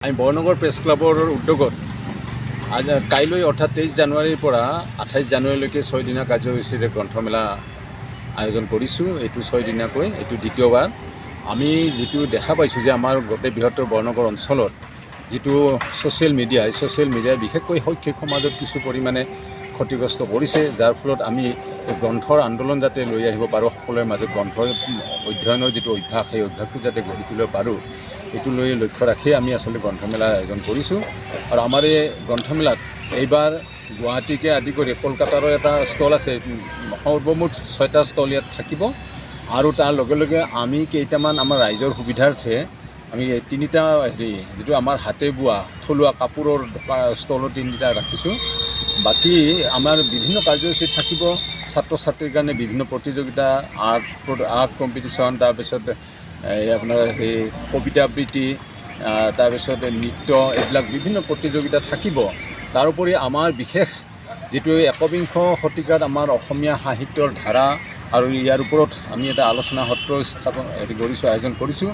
আমি বৰনগৰ প্ৰেছ ক্লাবৰ উদ্যোগত কাইলৈ অৰ্থাৎ 23 জানুৱাৰীৰ পৰা 28 জানুৱাৰীলৈকে 6 দিনীয়া কাৰ্যসূচীৰে গ্ৰন্থমেলা আয়োজন কৰিছোঁ। এইটো 6 দিনীয়াকৈ এইটো দ্বিতীয়বাৰ। আমি যিটো দেখা পাইছোঁ যে আমাৰ গোটেই বৃহত্তৰ বৰনগৰ অঞ্চলত যিটো ছ'চিয়েল মিডিয়া, এই ছ'চিয়েল মিডিয়াই বিশেষকৈ শৈক্ষিক সমাজত কিছু পৰিমাণে ক্ষতিগ্ৰস্ত কৰিছে, যাৰ ফলত আমি গ্ৰন্থৰ আন্দোলন যাতে লৈ আহিব পাৰোঁ, সকলোৰে মাজত গ্ৰন্থৰ অধ্যয়নৰ যিটো অভ্যাস, সেই অভ্যাসটো যাতে গঢ়ি তুলিব পাৰোঁ, এইটো লৈ লক্ষ্য ৰাখি আমি আচলতে গ্ৰন্থমেলাৰ আয়োজন কৰিছোঁ। আৰু আমাৰ এই গ্ৰন্থমেলাত এইবাৰ গুৱাহাটীকে আদি কৰি কলকাতাৰো এটা ষ্টল আছে, সৰ্বমুঠ 6টা ষ্টল ইয়াত থাকিব। আৰু তাৰ লগে লগে আমি কেইটামান আমাৰ ৰাইজৰ সুবিধাৰ্থে আমি 3টা যিটো আমাৰ হাতে বোৱা থলুৱা কাপোৰৰ ষ্টলো 3টা ৰাখিছোঁ। বাকী আমাৰ বিভিন্ন কাৰ্যসূচী থাকিব। ছাত্ৰ ছাত্ৰীৰ কাৰণে বিভিন্ন প্ৰতিযোগিতা, আৰ্ট কম্পিটিশ্যন, তাৰপিছত আপোনাৰ সেই কবিতা আবৃত্তি, তাৰপিছত নৃত্য, এইবিলাক বিভিন্ন প্ৰতিযোগিতা থাকিব। তাৰোপৰি আমাৰ বিশেষ যিটো একবিংশ শতিকাত আমাৰ অসমীয়া সাহিত্যৰ ধাৰা আৰু ইয়াৰ ওপৰত আমি এটা আলোচনা সত্ৰ আয়োজন কৰিছোঁ।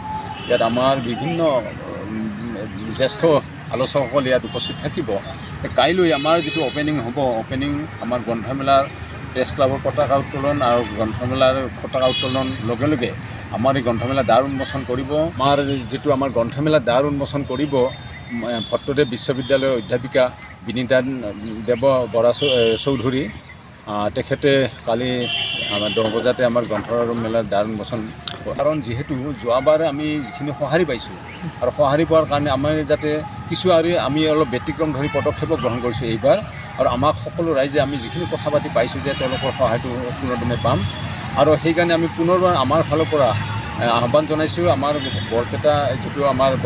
ইয়াত আমাৰ বিভিন্ন জ্যেষ্ঠ আলোচকসকল ইয়াত উপস্থিত থাকিব। কাইলৈ আমাৰ যিটো অ'পেনিং হ'ব, অ'পেনিং আমাৰ গ্ৰন্থমেলাৰ প্ৰেছ ক্লাবৰ পতাকা উত্তোলন আৰু গ্ৰন্থমেলাৰ পতাকা উত্তোলন লগে লগে আমাৰ এই গ্ৰন্থমেলা দ্বাৰ উন্মোচন কৰিব। আমাৰ গ্ৰন্থমেলা দ্বাৰ উন্মোচন কৰিব ভট্টদেৱ বিশ্ববিদ্যালয়ৰ অধ্যাপিকা বিনীতা দেৱ বৰা চৌধুৰী। তেখেতে কালি 10 বজাতে আমাৰ গ্ৰন্থমেলাৰ দ্বাৰ উন্মোচন। কাৰণ যিহেতু যোৱাবাৰ আমি যিখিনি সঁহাৰি পাইছোঁ, আৰু সঁহাৰি পোৱাৰ কাৰণে আমাৰ যাতে কিছু আমি অলপ ব্যতিক্ৰম ধৰি পদক্ষেপো গ্ৰহণ কৰিছোঁ এইবাৰ। আৰু আমাক সকলো ৰাইজে আমি যিখিনি কথা পাতি পাইছোঁ যে তেওঁলোকৰ সহায়টো পূৰ্ণক্ৰমে পাম। আৰু সেইকাৰণে আমি পুনৰবাৰ আমাৰ ফালৰ পৰা আহ্বান জনাইছোঁ। আমাৰ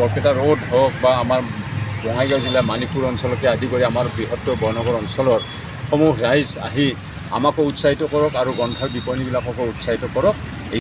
বৰপেটা ৰোড হওক বা আমাৰ বঙাইগাঁও জিলাৰ মানিকপুৰ অঞ্চলকে আদি কৰি আমাৰ বৃহত্তৰ বৰনগৰ অঞ্চলৰ সমূহ ৰাইজ আহি আমাকো উৎসাহিত কৰক আৰু গ্ৰন্থৰ বিপণীবিলাককো উৎসাহিত কৰক।